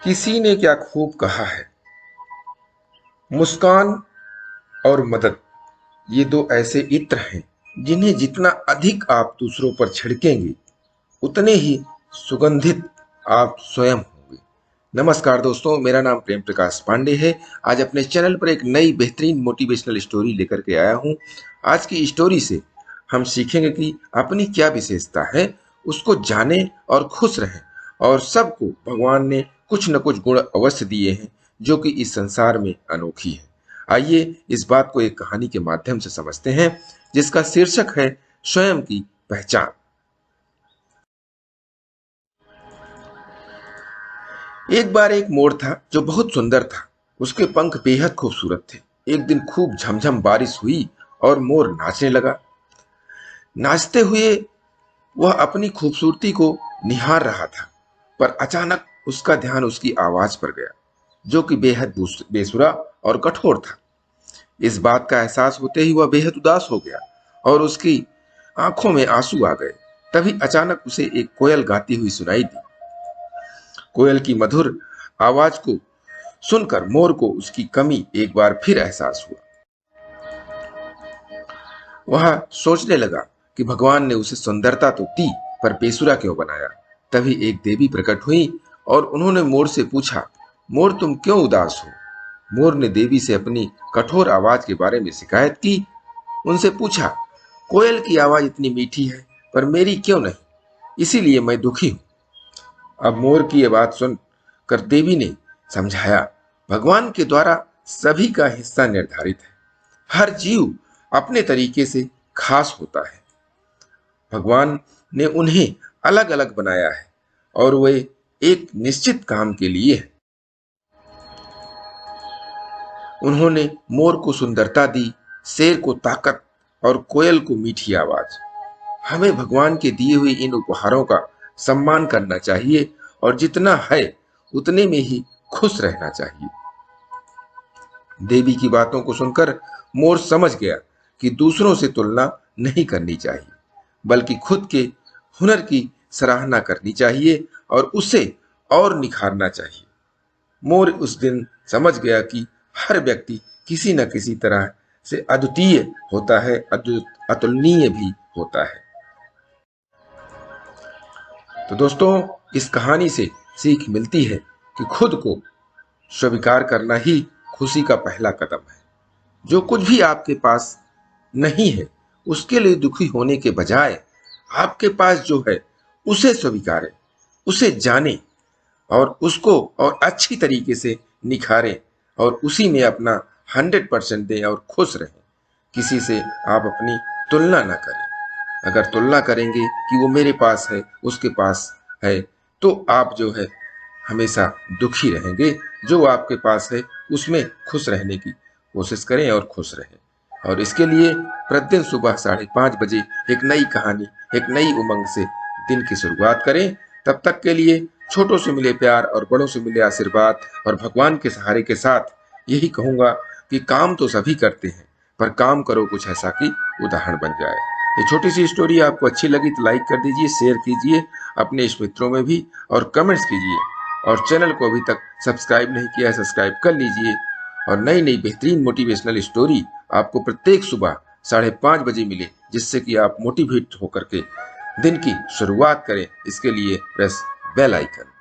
किसी ने क्या खूब कहा है, मुस्कान और मदद ये दो ऐसे इत्र हैं जिन्हें जितना अधिक आप दूसरों पर छिड़केंगे उतने ही सुगंधित आप स्वयं होंगे। नमस्कार दोस्तों, मेरा नाम प्रेम प्रकाश पांडे है। आज अपने चैनल पर एक नई बेहतरीन मोटिवेशनल स्टोरी लेकर के आया हूं। आज की स्टोरी से हम सीखेंगे कि अपनी क्या विशेषता है, उसको जानें और खुश रहें। और सबको भगवान ने कुछ न कुछ गुण अवश्य दिए हैं जो कि इस संसार में अनोखी है। आइए इस बात को एक कहानी के माध्यम से समझते हैं जिसका शीर्षक है स्वयं की पहचान। एक बार एक मोर था जो बहुत सुंदर था। उसके पंख बेहद खूबसूरत थे। एक दिन खूब झमझम बारिश हुई और मोर नाचने लगा। नाचते हुए वह अपनी खूबसूरती को निहार रहा था, पर अचानक उसका ध्यान उसकी आवाज पर गया जो कि बेहद बेसुरा और कठोर था। इस बात का एहसास होते ही वह बेहद उदास हो गया और उसकी आंखों में आंसू आ गए। तभी अचानक उसे एक कोयल गाती हुई सुनाई दी। कोयल की मधुर आवाज को सुनकर मोर को उसकी कमी एक बार फिर एहसास हुआ। वह सोचने लगा कि भगवान ने उसे सुंदरता तो दी, पर बेसुरा क्यों बनाया। तभी एक देवी प्रकट हुई और उन्होंने मोर से पूछा, मोर तुम क्यों उदास हो। मोर ने देवी से अपनी कठोर आवाज के बारे में शिकायत की। उनसे पूछा, कोयल की आवाज इतनी मीठी है पर मेरी क्यों नहीं, इसीलिए मैं दुखी हूं। अब मोर की यह बात सुन कर देवी ने समझाया, भगवान के द्वारा सभी का हिस्सा निर्धारित है। हर जीव अपने तरीके से खास होता है। भगवान ने उन्हें अलग अलग बनाया है और वे एक निश्चित काम के लिए है। उन्होंने मोर को सुंदरता दी, शेर को ताकत और कोयल को मीठी आवाज। हमें भगवान के दिए हुए इन उपहारों का सम्मान करना चाहिए और जितना है उतने में ही खुश रहना चाहिए। देवी की बातों को सुनकर मोर समझ गया कि दूसरों से तुलना नहीं करनी चाहिए, बल्कि खुद के हुनर की सराहना करनी चाहिए और उसे और निखारना चाहिए। मोर उस दिन समझ गया कि हर व्यक्ति किसी न किसी तरह से अद्वितीय होता है, अतुलनीय भी होता है। तो दोस्तों, इस कहानी से सीख मिलती है कि खुद को स्वीकार करना ही खुशी का पहला कदम है। जो कुछ भी आपके पास नहीं है उसके लिए दुखी होने के बजाय आपके पास जो है उसे स्वीकारें, उसे जानें और उसको और अच्छी तरीके से निखारें और उसी में अपना 100% दें और खुश रहें। किसी से आप अपनी तुलना ना करें। अगर तुलना करेंगे कि वो मेरे पास है, उसके पास है, तो आप जो है हमेशा दुखी रहेंगे। जो आपके पास है उसमें खुश रहने की कोशिश करें और खुश रहें। और इसके लिए प्रतिदिन सुबह 5:30 बजे एक नई कहानी, एक नई उमंग से दिन की शुरुआत करें। तब तक के लिए छोटों से मिले प्यार और बड़ों से मिले आशीर्वाद और भगवान के सहारे के साथ यही कहूंगा कि काम तो सभी करते हैं, पर काम करो कुछ ऐसा कि उदाहरण बन जाए। ये छोटी सी स्टोरी आपको अच्छी लगी तो लाइक कर दीजिए, शेयर कीजिए अपने इष्ट मित्रों में भी और कमेंट्स कीजिए। और चैनल को अभी तक सब्सक्राइब नहीं किया है, सब्सक्राइब कर लीजिए। और नई नई बेहतरीन मोटिवेशनल स्टोरी आपको प्रत्येक सुबह 5:30 बजे मिले, जिससे कि आप मोटिवेट होकर के दिन की शुरुआत करें। इसके लिए प्रेस बेल आइकन।